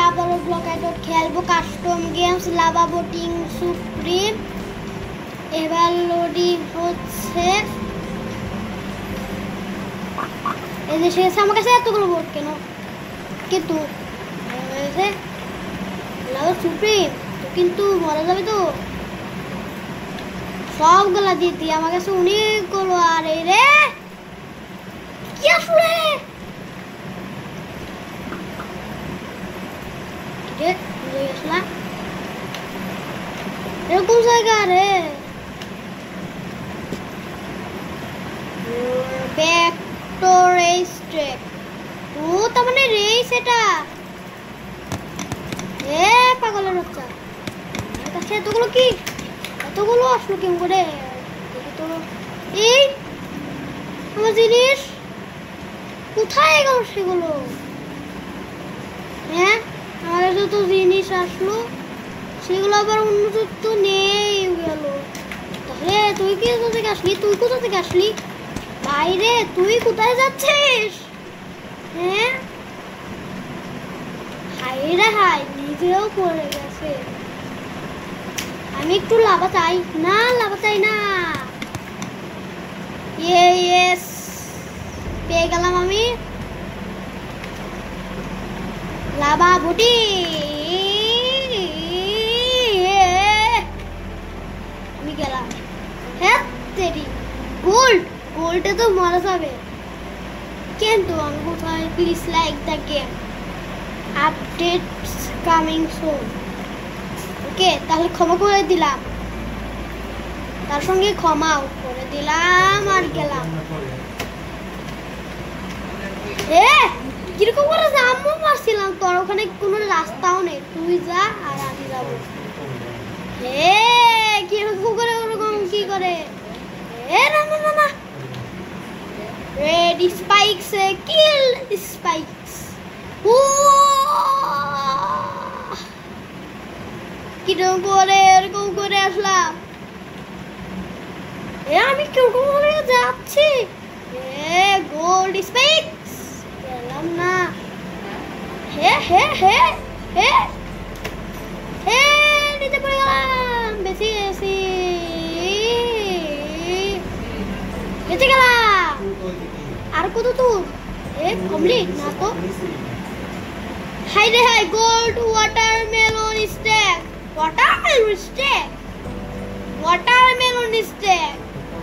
আবারও ব্লকাইডট খেলবো custom games lava boating supreme. এবার লোডিং হচ্ছে। এই যে শেষ আমার কাছে এতগুলো বোট কেন কিন্তু লাভা সুপ্রিম কিন্তু মরা যাবে তো সবগুলা দিতে আমার কাছে অনেকগুলো। আর এই রে কি আসলে এরকম জায়গা রে ব্যাক টু রেস ট্র্যাক। ও তার মানে রেস এটা। এ পাগলের বাচ্চা আমার কাছে এতগুলো কি এতগুলো আসলো কেমন করে তো। এই আমার জিনিস কোথায় গেল সেগুলো? হ্যাঁ আমার কাছে তো জিনিস আসলো সেগুলো আবার অন্য তো নেই গেল। তাহলে তুই কি কোথা থেকে আসলি? তুই কোথা থেকে আসলি? বাইরে তুই কোথায় যাচ্ছিস? হ্যাঁ হাই রে হাই নিজেও পড়ে গেছে। আমি একটু লাভা চাই না, লাভা চাই না। ইয়েস পেয়ে গেলাম আমি লাভা বুটি। আমি গেলাম। হ্যাঁ তেরি গোল্ড গোল্ডে তো মারা যাবে কিন্তু আমি কোথায়? Please like the game updates coming soon. Okay তাহলে ক্ষমা করে দিলাম, তার সঙ্গে ক্ষমাও করে দিলাম আর গেলাম। কিরকম করে আমিও পারছিলাম, তোর ওখানে কোনো রাস্তাও নেই, তুই যা আর আমি যাবো। কিরকম করে ওরকম কি করে? না না না না রেড স্পাইকস কিল স্পাইকস। কিরকম করে এরকম করে আসলাম? আমি কিরকম করে যাচ্ছি? গোল্ড স্পাইকস গেলাম না। হে হে হে হে হে নিচে পড়ে গেলাম। বেশি বেশি বেঁচে গেলাম। আর কত দূর? কমপ্লিট না তো। হাই রে হাই gold watermelon stack. Watermelon stack watermelon stack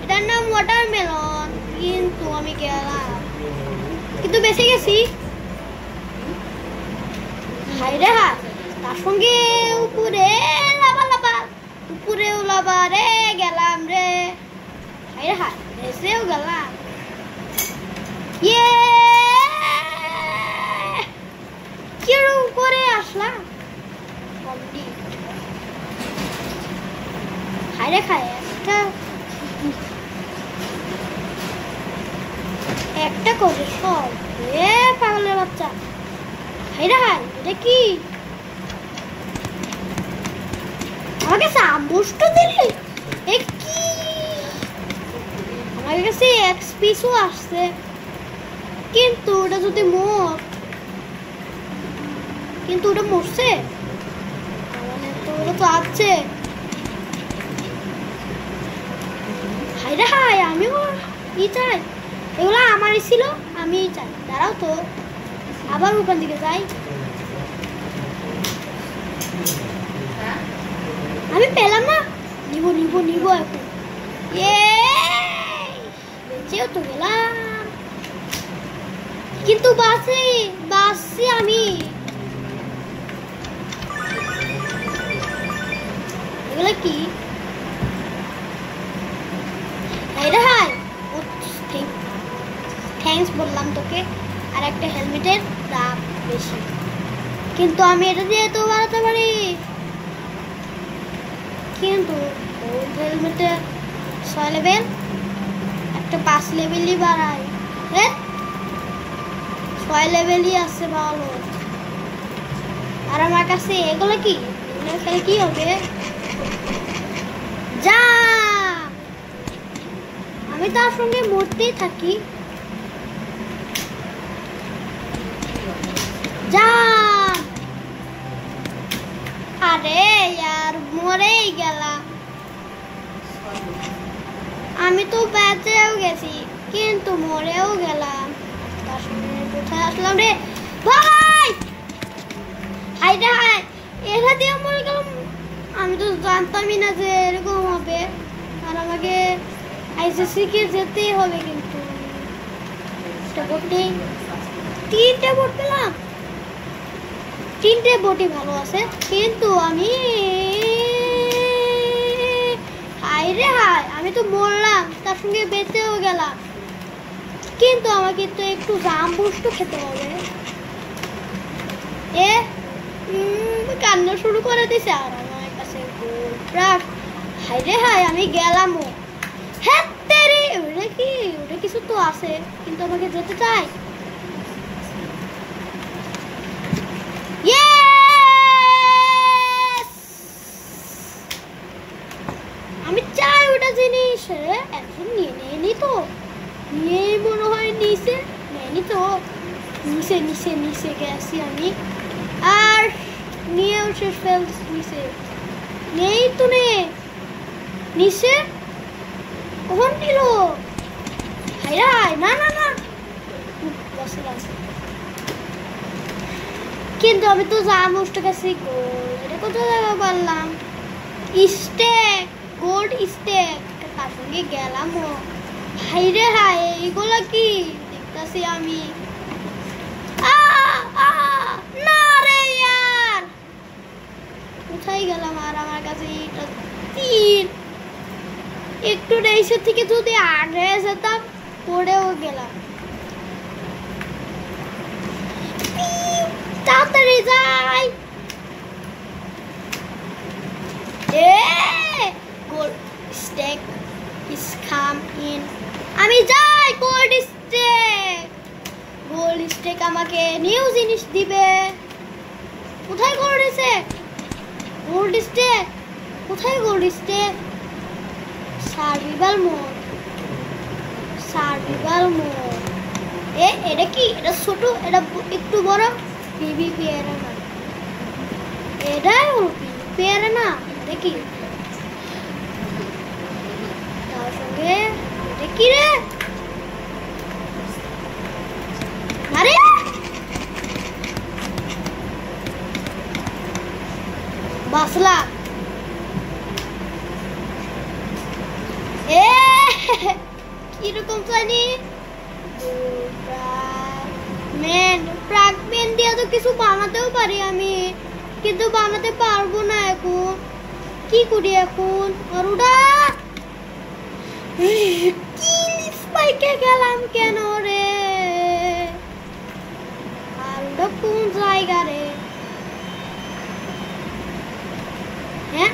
এটার নাম ওয়াটারমেলন। কিন্তু আমি গেলাম কিন্তু বেঁচে গেছি। হাই রে হাই তার সঙ্গে উপরে লাভা লাভা উপরেও লাভা রে গেলাম রে। হাই রে হাই বেঁচেও গেলাম। কিরকম করে আসলাম? হাই রে খাই একটা করে সব। পাগলের বাচ্চা। হাই রে হাই এটা কি? আমার কাছে আমবুষ্ট দিলি? কি আমার কাছে এক্সপিসও আসছে কিন্তু ওটা যদি মোট কিন্তু ওটা মরছে মানে তো ওটা তো আছে। হাই রে হাই আমিও ই চাই, এগুলো আমারই ছিল আমি চাই। দাঁড়াও তো আবার ওখান দিকে যাই। আমি পেলাম না। নিব নিব নিব এখন। বেঁচেও তো গেলাম কিন্তু বাসি আমি। এগুলো কি? থ্যাঙ্কস বললাম তোকে। আর একটা হেলমেটের দাম বেশি কিন্তু আমি এটা দিয়ে তো বাড়াতে পারি কিন্তু হেলমেটে 6 লেভেল একটা 5 লেভেলই বাড়াই। 6 লেভেলই আছে ভালো। আর আমার কাছে এগুলো কি? এগুলো কি হবে? যা আমি তার সঙ্গে মরতেই থাকি। যা আরে यार মরেই গেলাম আমি তো বেঁচেও গেছি কিন্তু মরেও গেলাম তার সঙ্গে কোথায় আসলাম রে ভাই হাই রে হাই এরা দিয়ে মরে গেলাম আমি তো জানতামই না যে এরকম হবে আর আমাকে আইসিসি কে যেতেই হবে কিন্তু তিনটে বোট পেলাম তিনটে বোটই ভালো আছে কিন্তু আমি হাই রে হাই আমি তো মরলাম তার সঙ্গে বেঁচেও গেলাম কিন্তু আমাকে তো একটু জাম বুস্ট খেতে হবে এ কান্না শুরু করে দিছে আর আমার কাছে হাই রে হাই আমি গেলামও হ্যাঁ তেরে ওটা কিছু তো আছে কিন্তু আমাকে যেতে চাই আমি চাই ওটা জিনিস এখন নিয়ে তো নিয়েই মনে হয় নিচে নেয়নি তো নিচে গেছি আমি আর নিয়েও শেষ ফেলছি নিচে নেই তো নিচে কখন নিল হাই না কিন্তু আমি তো যা মুষ্ট গেছি এটা কোথাও জায়গা পারলাম স্টেক গোল্ড স্টেক তার সঙ্গে গেলাম হাই রে হাই এইগুলো কি দেখতেছি আমি না রে यार কোথায় গেলাম আর আমার কাছে এটা তিন একটু রেসের থেকে যদি আগে যেতাম পড়েও গেলাম তাড়াতাড়ি যাই gold stack is come in আমি যাই গোল্ড স্টেক আমাকে নিউ জিনিস দিবে কোথায় গোল্ড স্টেক কোথায় গোল্ড স্টেক সার্ভাইভাল মোড এটা কি এটা ছোট এটা একটু বড় পিভিপি এরা না এটাই হলো পিভিপি এরা না দেখি তার সঙ্গে এটা কি রে আরে বাসলা কিরকম জানি ফ্র্যাগমেন্ট দিয়ে তো কিছু বানাতেও পারি আমি কিন্তু বানাতে পারবো না এখন কি করি এখন আর ওটা কি স্পাইকে গেলাম কেন রে আর ওটা কোন জায়গা রে হ্যাঁ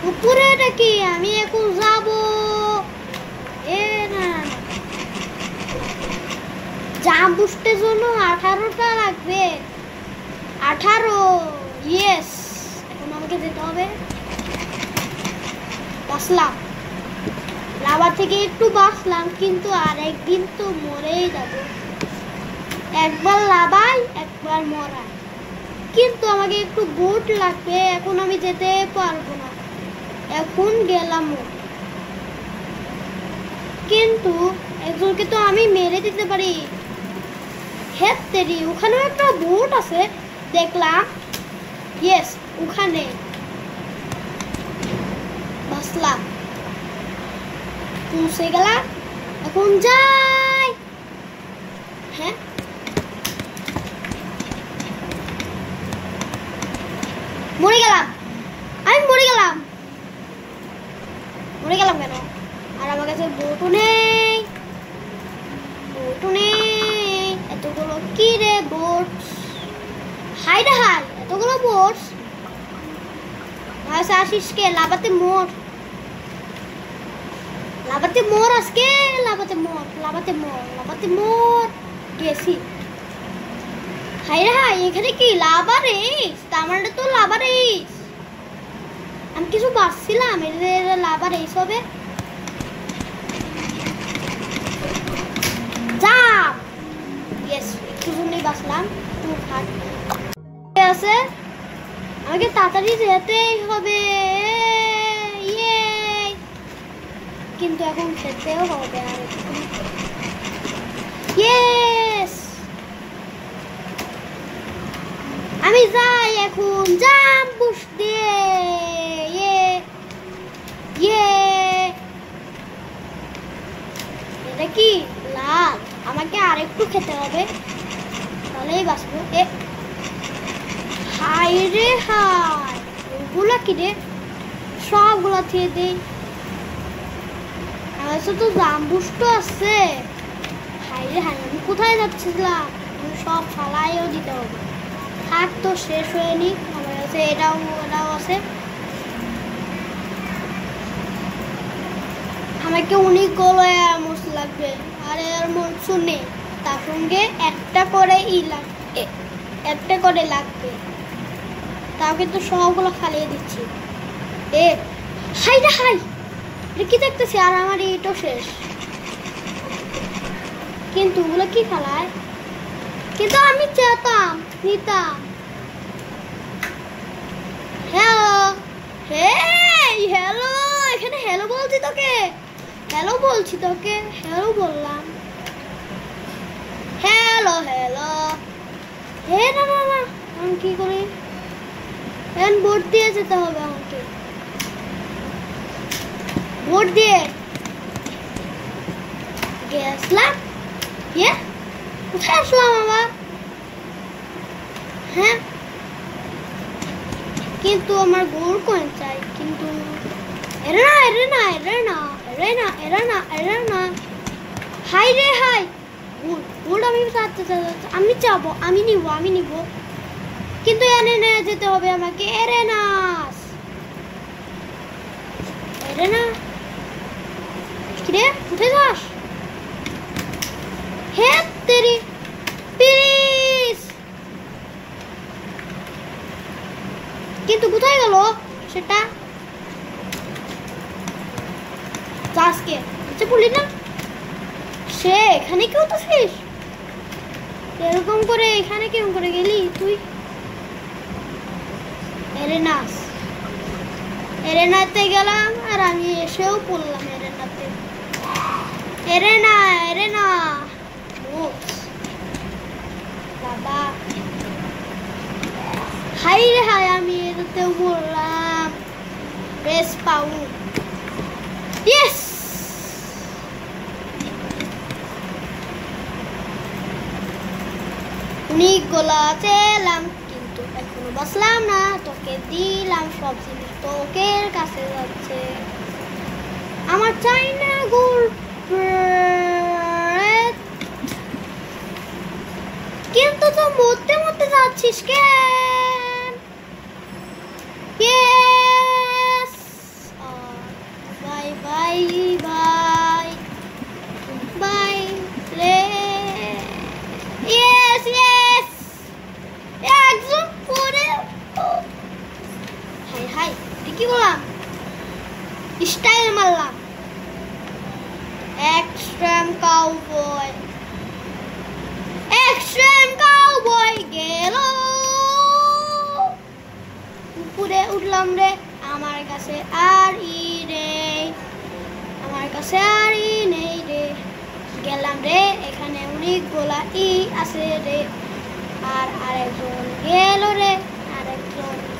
উপরে এটা কি আমি এখন যাবো জাম বুস্টের জন্য 18টা লাগবে 18 ইয়েস এখন আমাকে যেতে হবে বাঁচলাম লাভা থেকে একটু বাঁচলাম কিন্তু আর একদিন তো মরেই যাব একবার লাভাই একবার মরা কিন্তু আমাকে একটু বোট লাগবে এখন আমি যেতে পারবো না এখন গেলাম কিন্তু একজনকে তো আমি মেরে দিতে পারি হেত্তেরি ওখানে একটা বোট আছে দেখলাম ইয়েস ওখানে বাসলাম পৌঁছে গেলাম এখন যাই হ্যাঁ মরে গেলাম আমি মরে গেলাম কেন আর আমার কাছে বোটও নেই এতগুলো কি রে বোট হাই এতগুলো বোট আসিস কে লাভাতে মোর আজকে লাভাতে মোর গেছি হাই এখানে কি লাভা রেস তার মানে তো লাভা রেস আমি কিছু বাঁচছিলাম এদের লাভা রেস হবে জাম্প ইয়েস একটু জন্যই বাঁচলাম আছে আমাকে তাড়াতাড়ি যেতেই হবে। ইয়ে, কিন্তু এখন খেতেও হবে। আর ইয়েস, আমি যাই এখন জাম্প পুশ দিয়ে। ইয়ে ইয়ে, এটা কি লাল? আমাকে আরেকটু খেতে হবে, তাহলেই বাঁচবো। হাই রে হাই, ওগুলা কি রে? সবগুলা খেয়ে দেই। আমার তো জাম্বুষ্ট আছে। হাই রে হাই, আমি কোথায় যাচ্ছিলাম? আমি সব ফালাইও দিতে হবে। থাক তো, শেষ হয়ে নি। আমার কাছে এটাও আছে। আমাকে অনেকগুলো এয়ারমোস লাগবে, আর এয়ারমোস নেই। তার সঙ্গে একটা করে লাগবে। তাও কিন্তু সবগুলো ফালিয়ে দিচ্ছি। হাই রে হাই, এটা কি দেখতেছি? আর আমার এইটাও শেষ। কিন্তু ওগুলো কি ফালায়? কিন্তু আমি চেতাম, নিতাম। হ্যালো, হ্যালো, এখানে হ্যালো বলছি তোকে। হ্যালো বললাম। হ্যালো। না, আমি কি করি? এখন বোর্ড দিয়ে যেতে হবে আমাকে। বোর্ড দিয়ে গেছলাম। কোথায় আসলাম আবার? হ্যাঁ, কিন্তু আমার গোল কয়েন চাই। কিন্তু এরা না। হাই রে হাই, গোল্ড আমি চাবো, আমি নিব। কিন্তু এনে যেতে হবে আমাকে। এরেনা, কিরে কোথায় যাস? হে তেরি প্লিজ। কিন্তু কোথায় গেল সেটা? আজকে বলি না, সে এখানে কেউ তো শেষ। এরকম করে এখানে কেউ করে গেলি তুই? এরেনাতে গেলাম, আর আমি এসেও পড়লাম এরেনাতে। এরেনা বাবা, হাই রে হাই, আমি এটাতেও বললাম। রেস পাউ। ইয়েস, অনেক গোলা চেলাম, কিন্তু এখনো বাঁচলাম না। তোকে দিলাম সব জিনিস, তোকে কাছে যাচ্ছে। আমার চাই না গোল্ড, কিন্তু তো মরতে যাচ্ছিস কেন? ইয়েস, বাই রে। ইয়েস, একদম পরে। হাই কি বললাম? স্টাইল মারলাম। এক্সট্রিম কাউবয় গেল। উপরে উঠলাম রে। আমার কাছে আর ই নেই রে। গেলাম রে, এখানে অনেক গোলা ই আছে রে। আর আরেকজন গেল রে।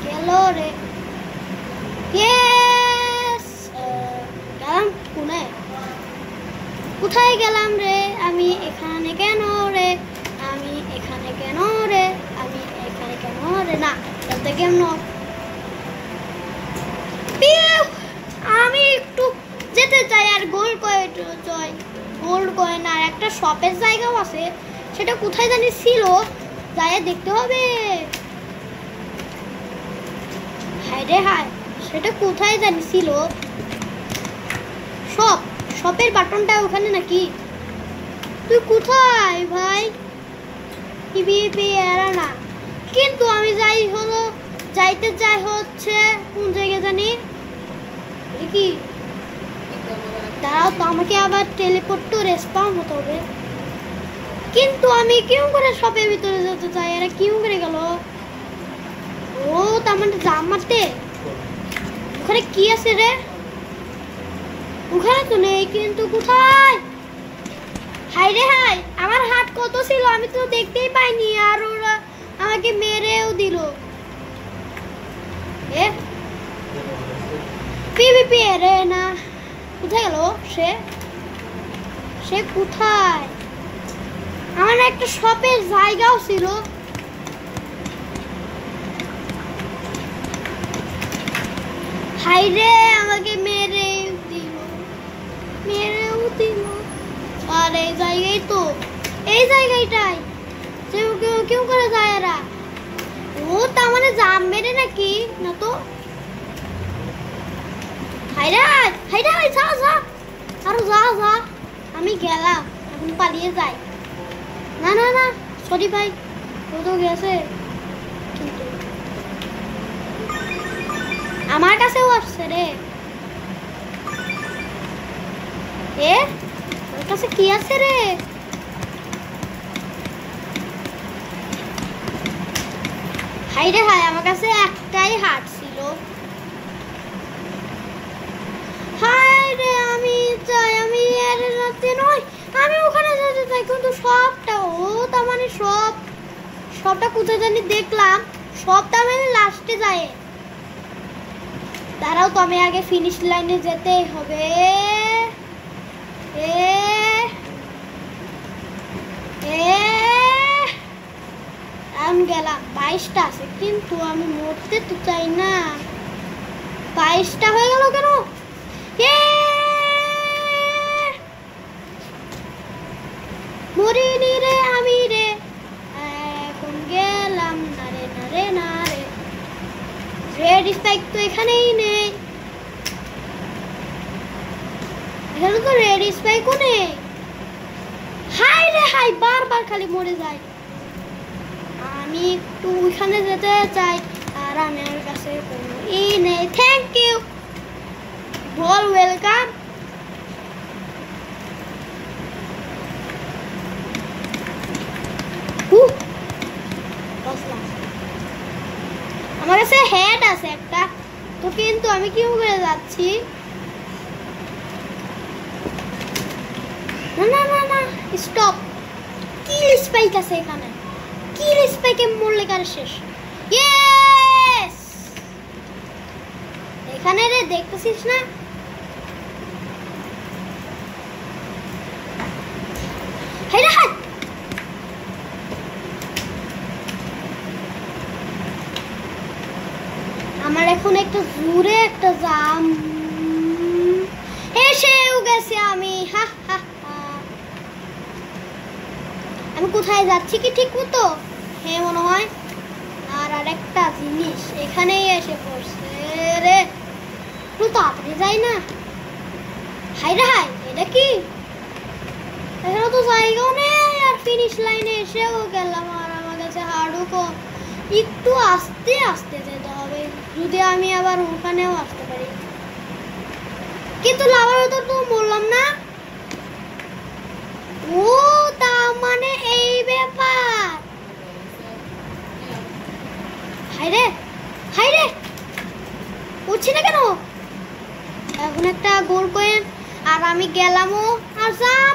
গেলাম কোথায় গেলাম রে? আমি এখানে কেন রে? না, আমি একটু যেতে চাই। আর গোল্ড কয়েন আর একটা শপের জায়গাও আছে, সেটা কোথায় জানি ছিল, যাই দেখতে হবে। হাই রে হাই, সেটা কোথায় জানি ছিল। শপের বাটনটা ওখানে নাকি? তুই কোথায় ভাই? না, কিন্তু আমি যাইতে চাই হচ্ছে কোন জায়গায় জানি কি? দাঁড়াও তো, আমাকে আবার টেলিপোর্ট টু রেসপাউন্ড হতে হবে। কিন্তু আমি কেউ করে শপের ভিতরে যেতে চাই। এরা কেউ করে গেল? ও তার মানে জাম মারতে। ওখানে কি আছে রে? ওখানে তো নেই, কিন্তু কোথায়? হাই রে হাই, আমার হাত কত ছিল আমি তো দেখতেই পাইনি, আর ওরা আমাকে মেরেও দিল। এ পিপিপি রে না, কোথায় গেল সে? সে কোথায়? আমার একটা শপের জায়গাও ছিল। হাই রে আমাকে মেরেও দিল। আর এই জায়গায় তো, এই জায়গাটাই কেউ করে যায় এরা। ও তার মানে জাম মেরে নাকি? না তো। হাইরে হাই যা আরো যা। আমি গেলাম, এখন পালিয়ে যাই। না সরি ভাই, ও তো গেছে, কিন্তু আমার কাছেও আসছে রে। ওর কাছে কি আছে রে? হাই রে হাই, আমার কাছে একটাই হাত ছিল। হাই রে আমি চাই, আমি এর রাতে নয়, আমি ওখানে যেতে চাই, কিন্তু সবটা ও তার মানে সবটা কোথায় জানি দেখলাম, সবটা মানে লাস্টে যায়। দাঁড়াও তো, আমি আগে ফিনিশ লাইনে যেতেই হবে। আমি গেলাম, 22টা আছে, কিন্তু আমি মরতে তো চাই না। 22টা হয়ে গেল কেন? মরিনি রে আমি রে, এখন গেলাম না রে। রেড স্পাইক তো এখানেই নেই, এখানে তো রেড স্পাইকও নেই। হাই রে হাই, বারবার খালি মরে যায়। আমি একটু ওইখানে যেতে চাই, আর আমার কাছে কোনো নেই। থ্যাংক ইউ, বল ওয়েলকাম। আমার কাছে হেড আছে একটা তো, কিন্তু আমি কি করে যাচ্ছি? না স্টপ। কিল স্পাইক আছে এখানে, কিল স্পাইকে মরলে কার শেষ। ইয়েস, এখানে রে দেখতেছিস না? হাই রে হাই, আমার এখন একটা জোরে একটা জাম এসেও গেছে। আমি আমি কোথায় যাচ্ছি কি ঠিক মতো? হ্যাঁ মনে হয়। আর আরেকটা জিনিস এখানেই এসে পড়ছে রে, একটু তাড়াতাড়ি যাই না। হাই রে হাই, এটা কি? এখানে তো জায়গাও নেই, আর ফিনিশ লাইনে এসেও গেলাম, আর আমার কাছে হার্ডও কম। একটু আস্তে আস্তে যেতে হবে, যদি আমি আবার ওখানেও আসতে পারি। কিন্তু লাভার ভেতর তো বললাম না। ও তার মানে এই ব্যাপার। হাই রে উঠছি না কেন? এখন একটা গোল কয়েন, আর আমি গেলামও। আর জাম,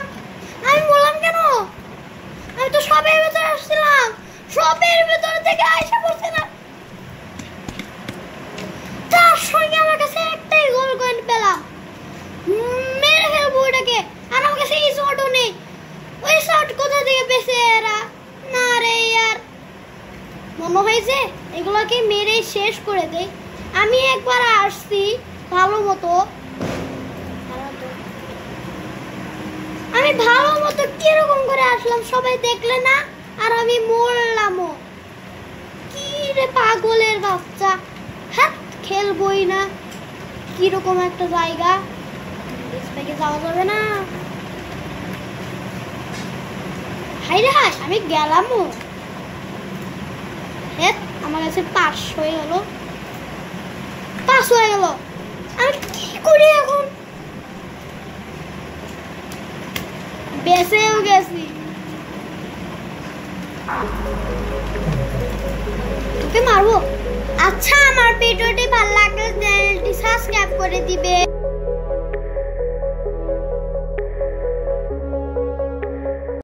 আমি বললাম কেন? আমি তো সবের ভেতরে আসছিলাম, সবের ভেতর থেকে আইসা পড়ছে না। তার সঙ্গে আমার কাছে একটাই গোল কয়েন পেলাম, মেরে ফেলবো ওটাকে। আর আমার কাছে এই শটও নেই। ওই শট কোথা থেকে পেয়েছে এরা? না রে ইয়ার, মনে হয়েছে এগুলোকে মেরে শেষ করে দেই। আমি একবার আসছি ভালো মতো, আমি ভালো মতো কিরকম করে আসলাম সবাই দেখলে না, আর আমি মরলামও। কি রে পাগলের বাচ্চা, হ্যাঁ খেলবই না। কিরকম একটা জায়গা, যাওয়া যাবে না। হাই রে হাই, আমি গেলামও। হ্যাঁ আমার কাছে 5 হয়ে গেল, 5 হয়ে গেল। আমি কি করি এখন? বেঁচেও গেছি। তোকে মারবো। আচ্ছা, আমার ভিডিওটি ভালো লাগলে চ্যানেলটি সাবস্ক্রাইব করে দিবে।